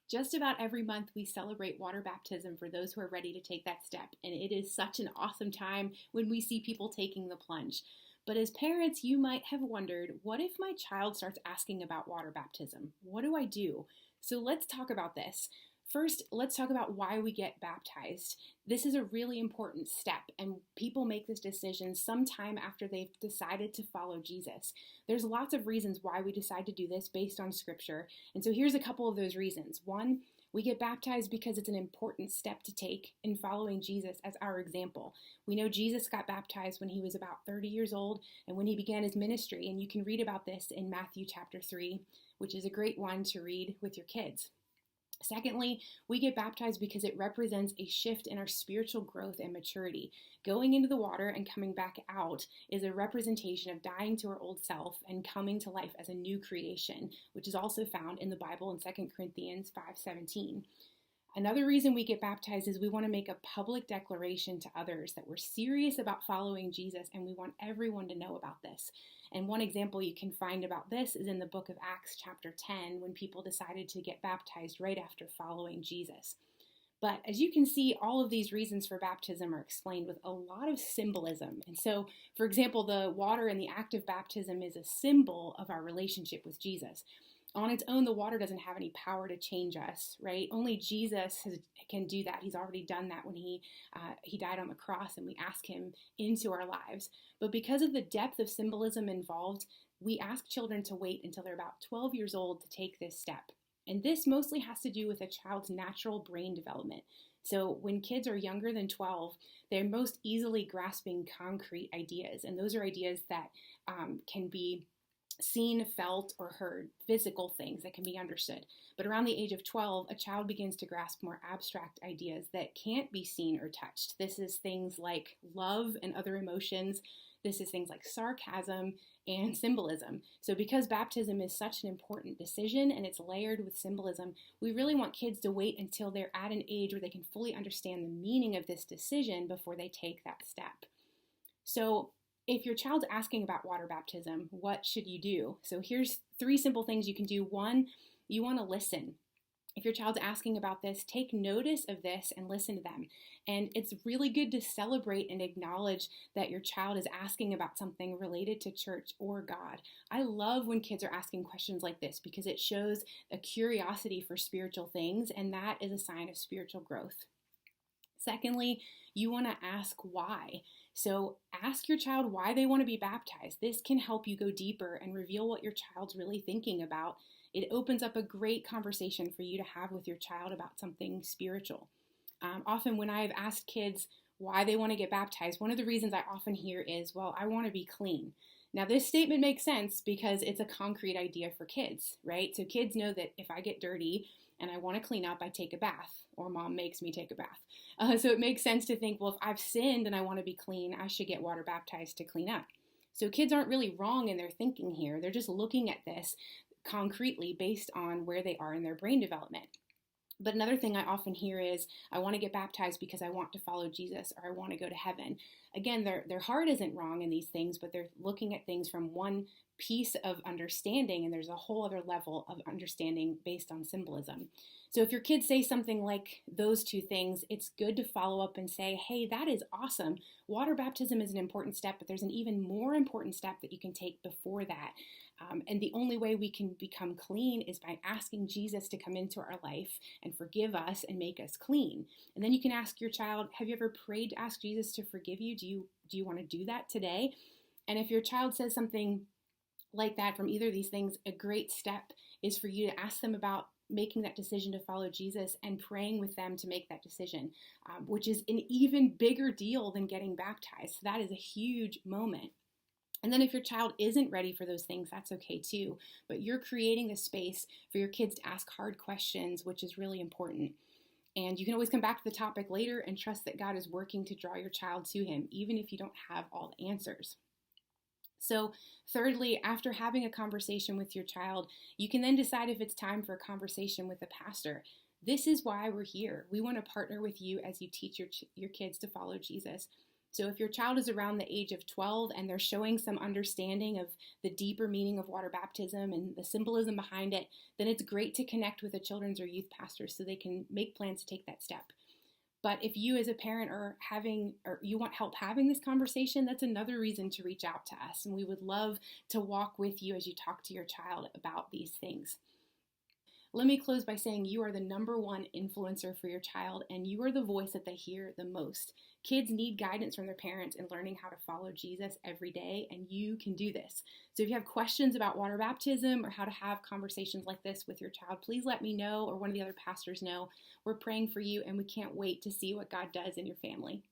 Just about every month, we celebrate water baptism for those who are ready to take that step, and it is such an awesome time when we see people taking the plunge. But as parents, you might have wondered, what if my child starts asking about water baptism? What do I do? So let's talk about this. First, let's talk about why we get baptized. This is a really important step, and people make this decision sometime after they've decided to follow Jesus. There's lots of reasons why we decide to do this based on Scripture, and so here's a couple of those reasons. One, we get baptized because it's an important step to take in following Jesus as our example. We know Jesus got baptized when he was about 30 years old and when he began his ministry, and you can read about this in Matthew chapter 3, which is a great one to read with your kids. Secondly, we get baptized because it represents a shift in our spiritual growth and maturity. Going into the water and coming back out is a representation of dying to our old self and coming to life as a new creation, which is also found in the Bible in 2 Corinthians 5:17. Another reason we get baptized is we want to make a public declaration to others that we're serious about following Jesus, and we want everyone to know about this. And one example you can find about this is in the book of Acts chapter 10, when people decided to get baptized right after following Jesus. But as you can see, all of these reasons for baptism are explained with a lot of symbolism. And so, for example, the water in the act of baptism is a symbol of our relationship with Jesus. On its own, the water doesn't have any power to change us, right? Only Jesus can do that. He's already done that when he died on the cross and we ask him into our lives. But because of the depth of symbolism involved, we ask children to wait until they're about 12 years old to take this step. And this mostly has to do with a child's natural brain development. So when kids are younger than 12, they're most easily grasping concrete ideas. And those are ideas that can be seen, felt, or heard, physical things that can be understood. But around the age of 12, a child begins to grasp more abstract ideas that can't be seen or touched. This is things like love and other emotions. This is things like sarcasm and symbolism. So because baptism is such an important decision and it's layered with symbolism, we really want kids to wait until they're at an age where they can fully understand the meaning of this decision before they take that step. So if your child's asking about water baptism, what should you do? So here's 3 simple things you can do. 1, you want to listen. If your child's asking about this, take notice of this and listen to them. And it's really good to celebrate and acknowledge that your child is asking about something related to church or God. I love when kids are asking questions like this because it shows a curiosity for spiritual things, and that is a sign of spiritual growth. Secondly, you want to ask why. So ask your child why they want to be baptized. This can help you go deeper and reveal what your child's really thinking about. It opens up a great conversation for you to have with your child about something spiritual. Often when I've asked kids why they want to get baptized, one of the reasons I often hear is, well, I want to be clean. Now, this statement makes sense because it's a concrete idea for kids, right? So kids know that if I get dirty and I want to clean up, I take a bath, or mom makes me take a bath. So it makes sense to think, well, if I've sinned and I want to be clean, I should get water baptized to clean up. So kids aren't really wrong in their thinking here. They're just looking at this concretely based on where they are in their brain development. But another thing I often hear is, I want to get baptized because I want to follow Jesus, or I want to go to heaven. Again, their heart isn't wrong in these things, but they're looking at things from one piece of understanding, and there's a whole other level of understanding based on symbolism. So if your kids say something like those 2 things, it's good to follow up and say, hey, that is awesome. Water baptism is an important step, but there's an even more important step that you can take before that. And the only way we can become clean is by asking Jesus to come into our life and forgive us and make us clean. And then you can ask your child, have you ever prayed to ask Jesus to forgive you? Do you want to do that today? And if your child says something like that from either of these things, a great step is for you to ask them about making that decision to follow Jesus and praying with them to make that decision, which is an even bigger deal than getting baptized. So that is a huge moment. And then if your child isn't ready for those things, that's okay too. But you're creating the space for your kids to ask hard questions, which is really important. And you can always come back to the topic later and trust that God is working to draw your child to him, even if you don't have all the answers. So thirdly, after having a conversation with your child, you can then decide if it's time for a conversation with a pastor. This is why we're here. We want to partner with you as you teach your kids to follow Jesus. So if your child is around the age of 12 and they're showing some understanding of the deeper meaning of water baptism and the symbolism behind it, then it's great to connect with a children's or youth pastor so they can make plans to take that step. But if you as a parent are you want help having this conversation, that's another reason to reach out to us. And we would love to walk with you as you talk to your child about these things. Let me close by saying you are the number one influencer for your child, and you are the voice that they hear the most. Kids need guidance from their parents in learning how to follow Jesus every day, and you can do this. So if you have questions about water baptism or how to have conversations like this with your child, please let me know or one of the other pastors know. We're praying for you, and we can't wait to see what God does in your family.